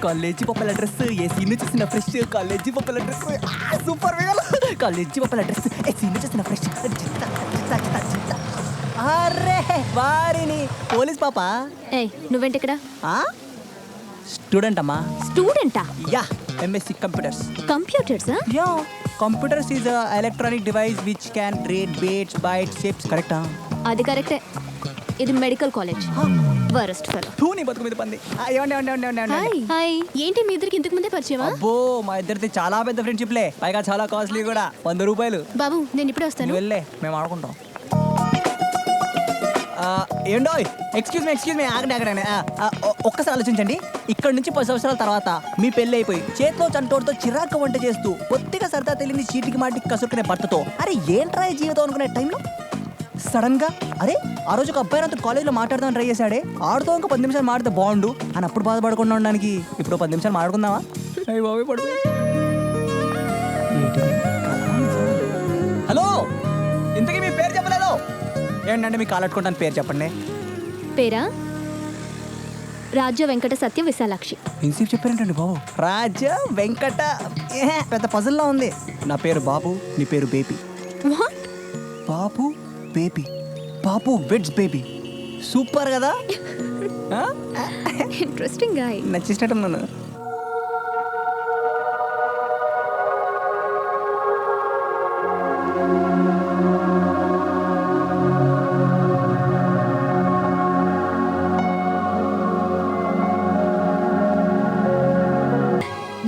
College పప్పుల dress AC నుంచి చిన్న ఫ్రెష్ కాలేజీ పప్పుల డ్రెస్ సూపర్ కాలేజీ పప్పుల డ్రెస్ ఏసీ నుంచి చిన్న ఫ్రెష్ అరే వారిని పోలీస్ పాప ఏయ్ నువ్వేంటి ఇక్కడ? స్టూడెంట్ అమ్మా. స్టూడెంటా? Yeah MSc computers. Computers? Yeah computers is electronic device which can read bits bytes shapes. కరెక్టా? అది కరెక్టే. ఇది మెడికల్ కాలేజ్. Worst fellow. తూని బతుకు మీద పంది. Hi hi. ఏంటి మీ ఇద్దరికి ఇంతకు ముందే పరిచయమా? అబ్బో మా ఇద్దరిది చాలా పెద్ద ఫ్రెండ్షిప్ లే, పైగా చాలా కాస్ట్లీ కూడా. 100 రూపాయలు. బాబు నేను ఇప్పుడే వస్తాను. వెళ్ళే మేము ఆడుకుంటాం. ఏండో ఎక్స్క్యూజ్ మీ ఆగండి. ఒక్కసారి ఆలోచించండి. ఇక్కడ నుంచి 10 సంవత్సరాల తర్వాత మీ పెళ్ళి అయిపోయి చేతిలో చంటోడితో చిరాకు వంట చేస్తూ పొత్తిగా సరదా తెలియని చీటికి మాటికి కసురుకునే భర్తతో అరే ఏంట్రా ఈ జీవితం అనుకునే టైంలో సడన్ గా అరే ఆ రోజు ఒక అబ్బాయి నాతో కాలేజ్లో మాట్లాడదామని ట్రై చేశాడే, ఆడుతో ఇంకా 10 నిమిషాలు మాడితే బాగుండు అని అప్పుడు బాధపడకుండా ఉండడానికి ఇప్పుడు 10 నిమిషాలు మాట్లాడుకుందామా? హలో ఇంతకీ మీ పేరు చెప్పలేదు ఏంటంటే మీ కాలట్టుకుంటాను పేరు చెప్పండి. పేరా? రాజ్య వెంకట సత్య విశాలాక్షి. ఇన్సీప్ చెప్పారేంటండి బాబు? రాజ్య వెంకట పెద్ద పజల్లా ఉంది. నా పేరు బాబు, నీ పేరు బేబీ. బాబు బేబీ, బాబు వెడ్స్ బేబీ. సూపర్ కదా? ఇంట్రెస్టింగ్ గా నచ్చేసినట్టున్నాను.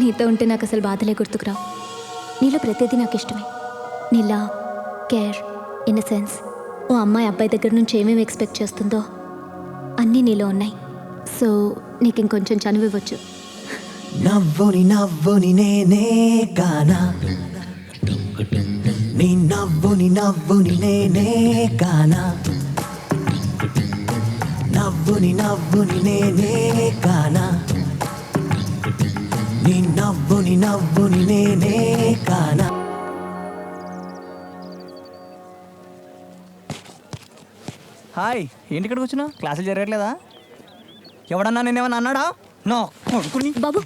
నీతో ఉంటే నాకు అసలు బాధలే గుర్తుకురావు. నీలో ప్రతిదీ నాకు ఇష్టమే. నీ లవ్, కేర్, ఇన్నసెన్స్. ఓ అమ్మాయి అబ్బాయి దగ్గర నుంచి ఏమేమి ఎక్స్పెక్ట్ చేస్తుందో అన్నీ నీలో ఉన్నాయి. సో నీకు ఇంకొంచెం చనువివ్వచ్చు. నవ్వుని నవ్వుని నేనే కానా, నీ నవ్వుని నవ్వుని నేనే కానా, నవ్వుని నవ్వుని నేనే కానా, నీ నవ్వుని నవ్వుని నేనే కానా. హాయ్ ఏంటి ఇక్కడికి వచ్చినా? క్లాసులు జరగట్లేదా? ఎవడన్నా నేనేమన్నా అన్నాడా? నో కొడుకుని. బాబు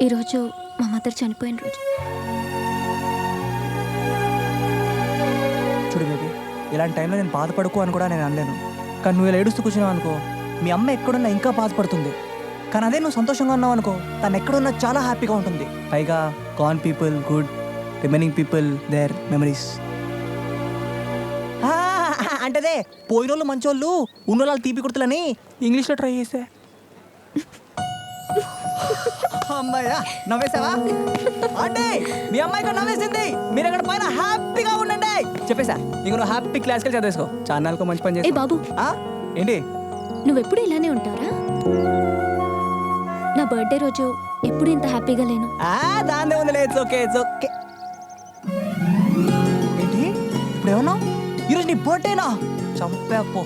ఈరోజు మా మదర్ చనిపోయిన రోజు. చూడు బేబీ, ఇలాంటి టైంలో నేను బాధపడుకో అని కూడా నేను అనలేను. కానీ నువ్వు ఇలా ఏడుస్తూ కూర్చున్నావు అనుకో, మీ అమ్మ ఎక్కడున్నా ఇంకా బాధపడుతుంది. కానీ అదే నువ్వు సంతోషంగా ఉన్నావు అనుకో, తను ఎక్కడున్నా చాలా హ్యాపీగా ఉంటుంది. పైగా gone people good, remaining people their memories. అంటేదే పోయినోళ్ళు మంచోళ్ళు, ఉన్నోళ్ళు తీపి కుర్తులని ఇంగ్లీష్లో ట్రై చేసా. అమ్మాయ్యా నవ్వేసావా? అంటే మీ అమ్మాయి కూడా నవ్వేసింది. మీరు అక్కడ పైన హ్యాపీగా ఉండండి చెప్పేసా. ఇంక నువ్వు హ్యాపీ క్లాస్కి చదివేసుకో. ఛానల్కు మంచి పని చేసి. బాబు ఏంటి నువ్వెప్పుడు ఇలానే ఉంటారా? నా బర్త్డే రోజు ఎప్పుడు ఇంత హ్యాపీగా లేను. దాన్నే ఉంది. It's okay. ఏంటి ఇప్పుడు ఏమన్నా? ఈరోజు నీ బర్త్డేనా? చంపేపో.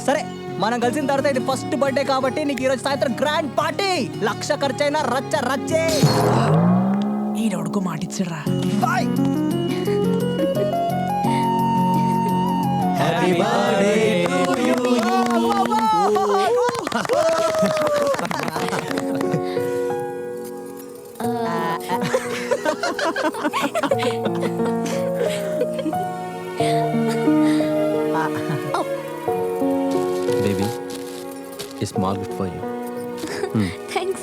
సరే మనం కలిసిన తర్వాత ఇది ఫస్ట్ బర్త్డే కాబట్టి నీకు ఈరోజు సాయంత్రం గ్రాండ్ పార్టీ. 1,00,000 ఖర్చైనా రచ్చే. ఈడొడుకు మాటిచ్చారా? Bye. Happy birthday to you. Baby, a small gift for you. Thanks.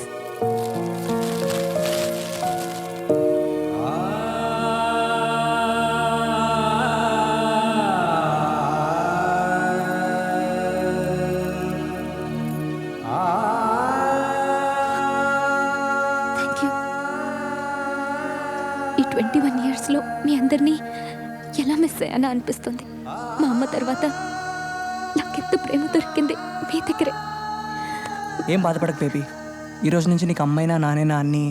Thank you. ఈ 21 yearsలో మీ అందరినీ ఎలా మిస్ అయ్యానా అనిపిస్తుంది. మా అమ్మ తర్వాత నాకెంత ప్రేమ దొరికింది మీ దగ్గరే. ఏం బాధపడకు బేబీ, ఈరోజు నుంచి నీకు అమ్మైనా నానేనా అన్నీ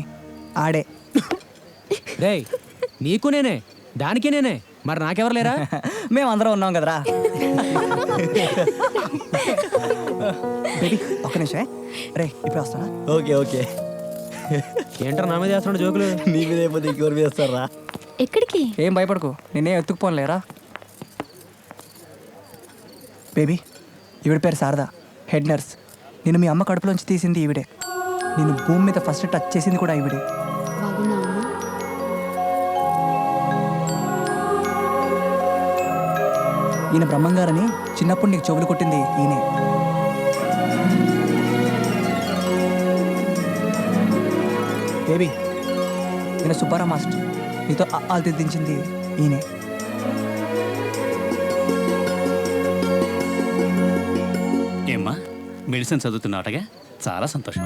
ఆడే. రే నీకు నేనే, దానికి నేనే, మరి నాకెవరు లేరా? మేమందరం ఉన్నాం కదరా. బేబీ ఒక్క నిమిషమే. రే ఇప్పుడు వస్తానా? ఓకే. ఏంటారు నా మీద చేస్తున్నాడు జోకులు? నీ మీద అయిపోతే ఇంకెవరు వేస్తారా? ఎక్కడికి? ఏం భయపడకు, నేనే ఎత్తుకుపోనులేరా. బేబీ ఈవిడ పేరు శారదా, హెడ్ నర్స్. నేను మీ అమ్మ కడుపులోంచి తీసింది ఈవిడే. నేను భూమి మీద ఫస్ట్ టచ్ చేసింది కూడా ఈవిడే. బాగున్నావమ్మా? ఈయన బ్రహ్మంగారని చిన్నప్పుడు నీకు చెవులు కొట్టింది ఈయనే. బేబీ, ఈయన సుబ్బారావు మాస్టర్. నీతో ఆలు దిద్దించింది ఈయనే. ఏమ్మా మెడిసిన్ చదువుతున్నాటగా? చాలా సంతోషం.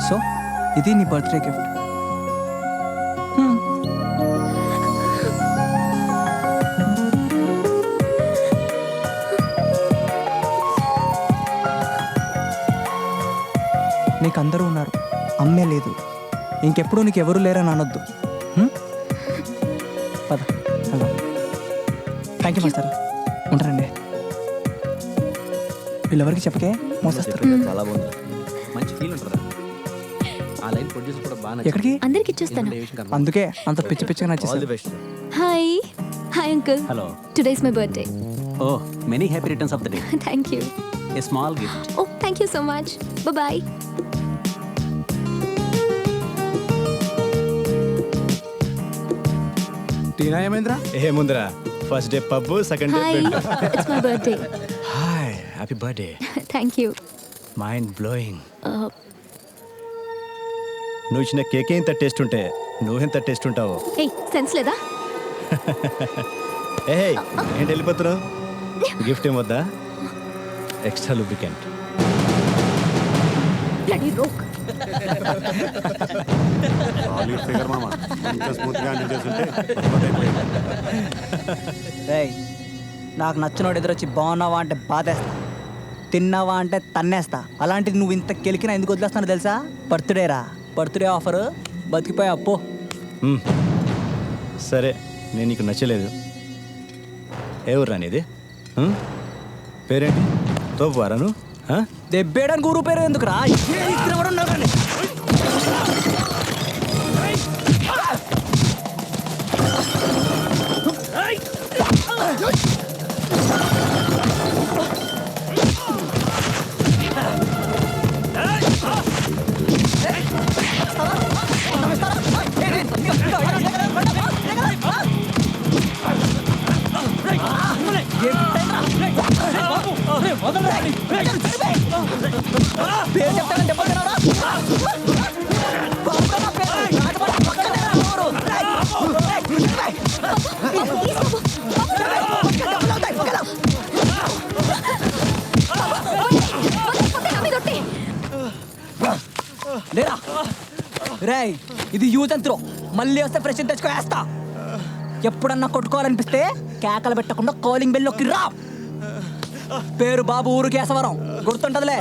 సో ఇది నీ బర్త్డే గిఫ్ట్. నీకు అందరూ ఉన్నారు, అమ్మే లేదు. ఇంకెప్పుడు నీకు ఎవరు లేరని అనొద్దు. పద థ్యాంక్ యూ మాస్టర్. ఉంటారండి. వీళ్ళెవరికి చెప్పకే మోసేస్తారు. చాలా బాగుంది, మంచి ఫీల్ ఉంటుందా? ఆ లైన్ ప్రొడ్యూసర్ కూడా బాగా ఎక్కడికి? అందరికి ఇచ్చేస్తాను. అందుకే అంత పిచ్చి పిచ్చిగా ఆల్ ది నచ్చేసి. Best. Hi hi uncle. Hello. Today is my birthday. Oh many happy returns of the day. Thank you. A small gift. Oh thank you so much. Bye. Tina ఏమైందిరా? ఏముందిరా, first day pub, second day hi, it's my birthday. Hi, happy birthday. Thank you. Mind blowing. నువ్వు ఇచ్చిన cake ఎంత taste ఉంటే నువ్వెంత taste ఉంటావు. ఏయ్ sense లేదా? ఏ ఏంటి వెళ్ళిపోతున్నావు? గిఫ్ట్ ఏమొద్దా? Extra lubricant. Bloody rogue. రేయ్, నాకు నచ్చినోడు ఎదురొచ్చి బాగున్నావా అంటే బాధేస్తా, తిన్నావా అంటే తన్నేస్తా. అలాంటిది నువ్వు ఇంత కెలికినా ఎందుకు వదిలేస్తానో తెలుసా? బర్త్డేరా, బర్త్డే ఆఫర్. బతికిపోయా అప్పు. సరే, నేను నీకు నచ్చలేదు. ఏ ఊర్రా నీది? పేరేంటి? తోపువారా నువ్వు? దెబ్బేయడానికి ఊరు పేరు ఎందుకు రా? పేరు చెప్తానంటే లేరా? రేయ్, ఇది యూజ్ అండ్ త్రో. మళ్ళీ వస్తే ఫ్రెష్ తెచ్చుకో వేస్తా. ఎప్పుడన్నా కొట్టుకోవాలనిపిస్తే కేకలు పెట్టకుండా కాలింగ్ బెల్ నొక్కి రా. పేరు బాబు, ఊరు కేశవరం. గుర్తుంటదిలే.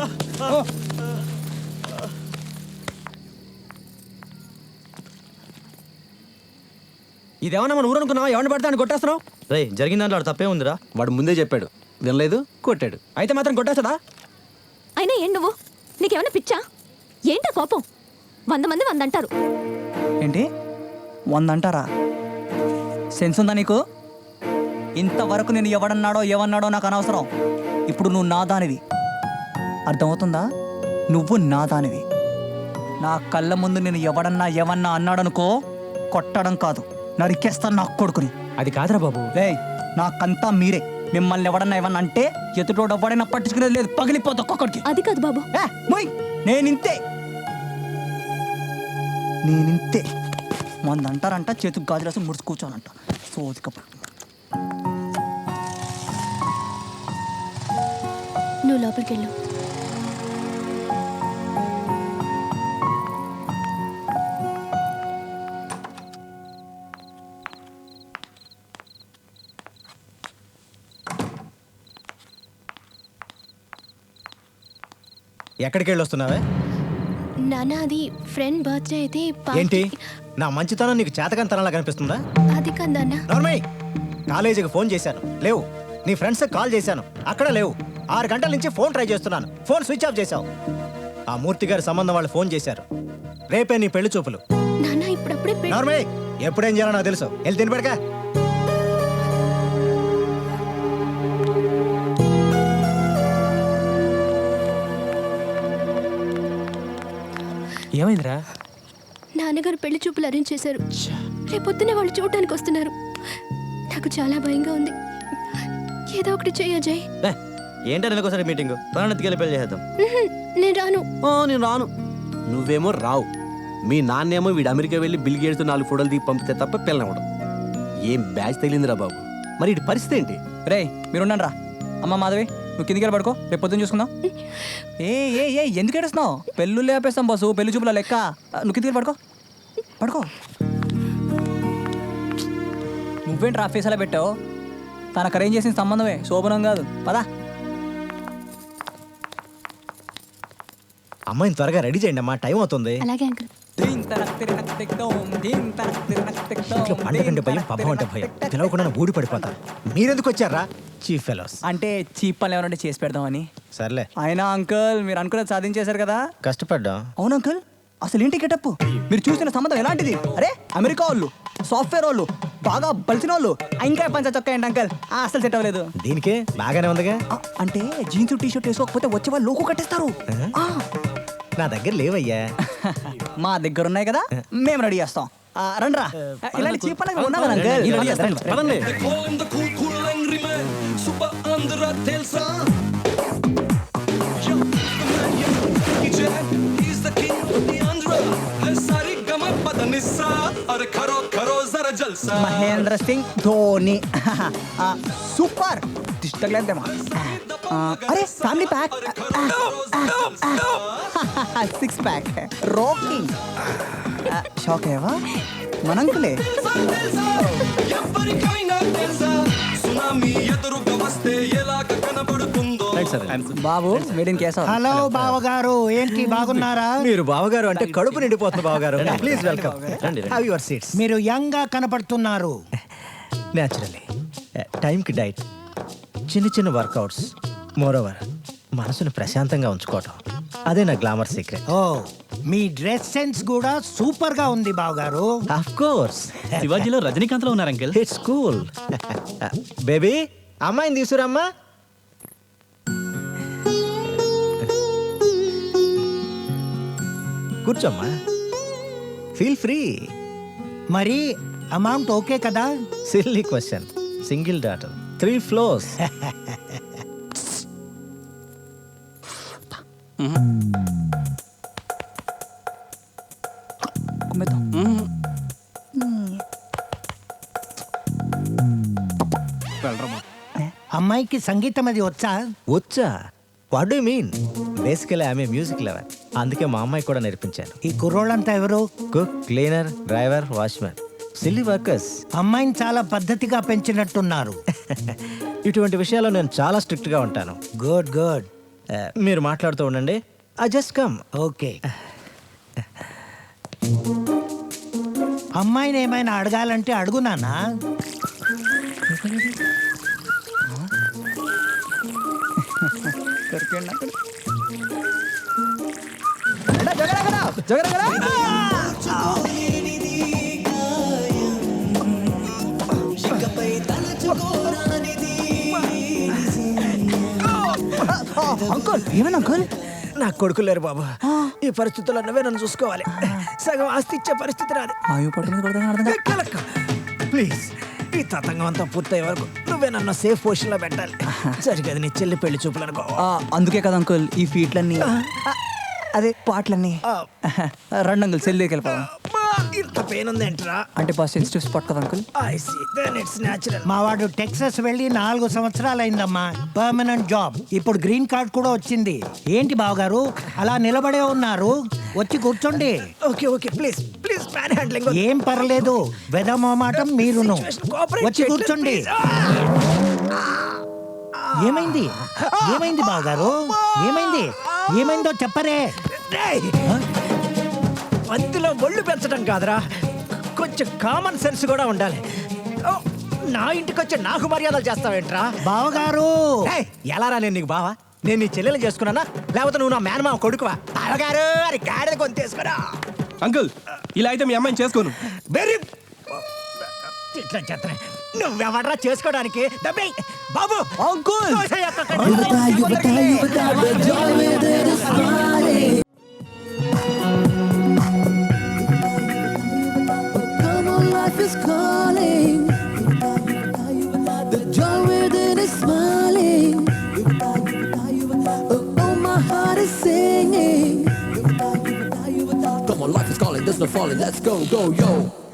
ఇదేమన్నా మన ఊరు అనుకున్నావా? ఎవరిని పడితే అని కొట్టేస్తున్నావు? రే, జరిగిన దాంట్లో వాడు తప్పే ఉందిరా. వాడు ముందే చెప్పాడు, వినలేదు, కొట్టాడు. అయితే మాత్రం కొట్టేస్తుందా? అయినా ఏం నువ్వు? నీకేమైనా పిచ్చా? ఏంటా కోపం? 100 మంది 100 అంటారు. ఏంటి 100 అంటారా? సెన్స్ ఉందా నీకు? ఇంతవరకు నేను ఎవడన్నాడో ఏమన్నాడో నాకు అనవసరం. ఇప్పుడు నువ్వు నా దానివి. అర్థమవుతుందా? నువ్వు నా దానివి. నా కళ్ళ ముందు నేను ఎవడన్నా ఏమన్నా అన్నాడనుకో, కొట్టడం కాదు, నరికేస్తాను నా కొడుకుని. అది కాదురా బాబు. రేయ్, నాకంతా మీరే. మిమ్మల్ని ఎవడన్నా ఏమన్నా అంటే ఎదుటోడు ఎవడైనా పట్టించుకునేది లేదు, పగిలిపోతా ఒక్కొక్కడికి. అది కాదు బాబు. నేనింతే. 100 అంటారంట, చేతికి గాజులేసి ముడుచు కూర్చోనంట. సోదికప్పుడు నువ్వు లోపలికి వెళ్ళు. ఎక్కడికి వెళ్ళి వస్తున్నావే? నాన్న, అది ఫ్రెండ్ బర్త్డే అయితే ఏంటి నా మంచితనం నీకు చేతకంతనంలా కనిపిస్తుందా? అది కాదు నాన్న. నార్మల్, కాలేజీకి ఫోన్ చేశాను, లేవు. నీ ఫ్రెండ్స్కి కాల్ చేశాను, అక్కడ లేవు. 6 గంటల నుంచి ఫోన్ ట్రై చేస్తున్నాను, ఫోన్ స్విచ్ ఆఫ్ చేశావు. ఆ మూర్తి గారి సంబంధం వాళ్ళు ఫోన్ చేశారు. రేపే నీ పెళ్లి చూపులు. నాన్న, ఇప్పుడప్పుడే నార్మల్, ఎప్పుడేం చేయాలో నాకు తెలుసు. వెళ్ళి తిని పెడక. ఏమైందిరా? నాన్నగారు పెళ్లి చూపులు అరేంజ్ చేశారు. రేపొద్దునే వాళ్ళు చూడటానికి వస్తున్నారు. నాకు చాలా భయంగా ఉంది. ఏదో ఒకటి చెయ్యి అజయ్. ఏంటో నెలకోసారి మీటింగ్ ప్రాణతికెళ్ళి పెళ్లి చేద్దాం. నేను రాను. నేను రాను. నువ్వేమో రావు, మీ నాన్నేమో వీడు అమెరికా వెళ్ళి బిల్ గేట్స్ 4 ఫోటోలు దిగి పంపితే తప్ప పిల్లనవడం. ఏం బ్యాచ్ తగిలిందిరా బాబు. మరి ఇటు పరిస్థితి ఏంటి? రే మీరున్నాను రా. అమ్మ మాధవి నువ్వు కిందికి వెళ్ళి పడుకో, రేపు పొద్దున్న చూసుకుందాం. ఏ ఎందుకు ఏడుస్తున్నావు? పెళ్ళి లేపేస్తాం బస్సు, పెళ్లి చూపుల లెక్క. నువ్వు కిందికి వెళ్ళి పడుకో, పడుకో. నువ్వేంటి రా ఫేస్ అలా పెట్టావు? తనకు అరేంజ్ చేసిన సంబంధమే, శోభనం కాదు. పదా అమ్మాయిని త్వరగా రెడీ చేయండి అమ్మా, టైం అవుతుంది. అలాగే అంకుల్. ఇంట్లో పండగంటే భయం, పబ్బం అంటే భయం. పిలవకుండా ఊడి పడిపోతారు. మీరెందుకు వచ్చారా చీఫ్ ఫెలోస్? అంటే చీప్ పనులు ఏమన్నా చేసి పెడదామని. సర్లే, అయినా అంకుల్ మీరు అనుకున్నది సాధించేశారు కదా. కష్టపడ్డా. అవును అంకుల్, అసలు ఏంటి గెటప్? మీరు చూసిన సంబంధం ఎలాంటిది? అరే అమెరికా వాళ్ళు, సాఫ్ట్వేర్ వాళ్ళు, బాగా బలిసిన వాళ్ళు. ఇంకా పంచ చొక్కా ఏంటి అంకుల్? అసలు సెట్ అవ్వలేదు. దీనికే బాగానే ఉందిగా. అంటే జీన్స్ టీ షర్ట్ వేసుకోకపోతే వచ్చే వాళ్ళు లోకు కట్టేస్తారు. ఆ, నా దగ్గర లేవయ్యా. మా దగ్గర ఉన్నాయి కదా, మేము రెడీ చేస్తాం. రండ్రా, ఇలాంటి చీప్ పనులు ఉన్నా కదా అంకుల్. పదండి. మహేంద్ర సింగ్ ధోని. సూపర్ దిష్టలేదేమా. అరే family pack, 6 pack, rocking. Shock అయ్యావా? మనంకులే. బాబు మేడిన్ కేసు. హలో బావగారు, ఏంటి బాగున్నారా? మీరు బావగారు అంటే కడుపు నిండిపోతుంది బావగారు. Please welcome. Have your seats. మీరు యంగ్ గా కనపడుతున్నారు. న్యాచురల్లీ. టైంకి డైట్, చిన్న చిన్న వర్కౌట్స్, మోరోవర్ మనసును ప్రశాంతంగా ఉంచుకోవటం, అదే నా గ్లామర్ సీక్రెట్. ఓ, మీ డ్రెస్ సెన్స్ కూడా సూపర్ గా ఉంది బావగారు. Of course. శివాజీలో రజనీకాంత్ లో ఉన్నారు అంకిల్. It's cool. బేబీ అమ్మాయిని తీసుకురమ్మా. కూర్చోమ్మా, ఫీల్ ఫ్రీ. మరి అమౌంట్ ఓకే కదా? Silly question. Single daughter, 3 floors. అమ్మాయికి సంగీతం అది వచ్చా? వచ్చా? What do mean? బేసికలీ ఆమె మ్యూజిక్ లవర్, అందుకే మా అమ్మాయి కూడా నేర్పించాను. ఈ కుర్రోళ్ళంతా ఎవరు? Cook, cleaner, driver, watchman, silly workers. అమ్మాయిని చాలా పద్ధతిగా పెంచినట్టున్నారు. ఇటువంటి విషయాల్లో నేను చాలా స్ట్రిక్ట్ గా ఉంటాను. Good good. మీరు మాట్లాడుతూ ఉండండి. I just come. ఓకే. అమ్మాయిని ఏమైనా అడగాలంటే అడుగునానా? అంకుల్ ఏమైనా అంకుల్? నా కొడుకులు లేరు బాబు. ఈ పరిస్థితుల్లో నువ్వే నన్ను చూసుకోవాలి. సగం ఆస్తి ఇచ్చే పరిస్థితి రాదు. ఆయు పట్టు మీద కొడతాను అర్థం కాదు. ప్లీజ్, ఈ తతంగం అంతా పూర్తయ్యే వరకు నువ్వే నన్ను సేఫ్ పొజిషన్ లో పెట్టాలి. సరిగ్గా నీ చెల్లి పెళ్లి చూపులు అనుకో. అందుకే కదా అంకుల్ ఈ ఫీట్లన్నీ, అదే పాటలన్నీ. రండి అంకుల్, సెల్ దగ్గరికి వెళ్ళిపోదాం. ఇంత పెయిన్ ఉంది ఏంట్రా? అంటే బాగా సెన్సిటివ్ స్పాట్ కదా uncle. I see, then it's natural. మా వాడు టెక్సస్ వెళ్ళి 4 సంవత్సరాలైందమ్మా. పర్మనెంట్ జాబ్, ఇప్పుడు గ్రీన్ కార్డ్ కూడా వచ్చింది. ఏంటి బావగారు అలా నిలబడే ఉన్నారు? వచ్చి కూర్చోండి. Okay okay, please please, man handling. ఏం పర్లేదు, వెదమోమాటం మీరును. వచ్చి కూర్చోండి. ఏమైంది? ఏమైంది బావగారు? ఏమైంది? ఏమైందో చెప్పరే. వంతిలో ఒళ్ళు పెంచడం కాదురా, కొంచెం కామన్ సెన్స్ కూడా ఉండాలి. ఓ, నా ఇంటికి వచ్చి నాకు మర్యాదలు చేస్తావేంట్రా? బావగారు ఎలారా నేను నీకు బావా? నేను నీ చెల్లెలు చేసుకున్నానా, లేకపోతే నువ్వు నా మేనమామ కొడుకువా? బావగారు అని గాడిద కొంతేసుకురా. అంకుల్, ఇలా అయితే మీ అమ్మాయిని చేసుకోను. వెరీ ఇట్లా చేస్తానే. నువ్వెవడరా చేసుకోవడానికి? డబ్బే బాబు అంకుల్ యువత యువత యువత is singing. Come on, life is calling, there's no falling. Let's go, go, yo.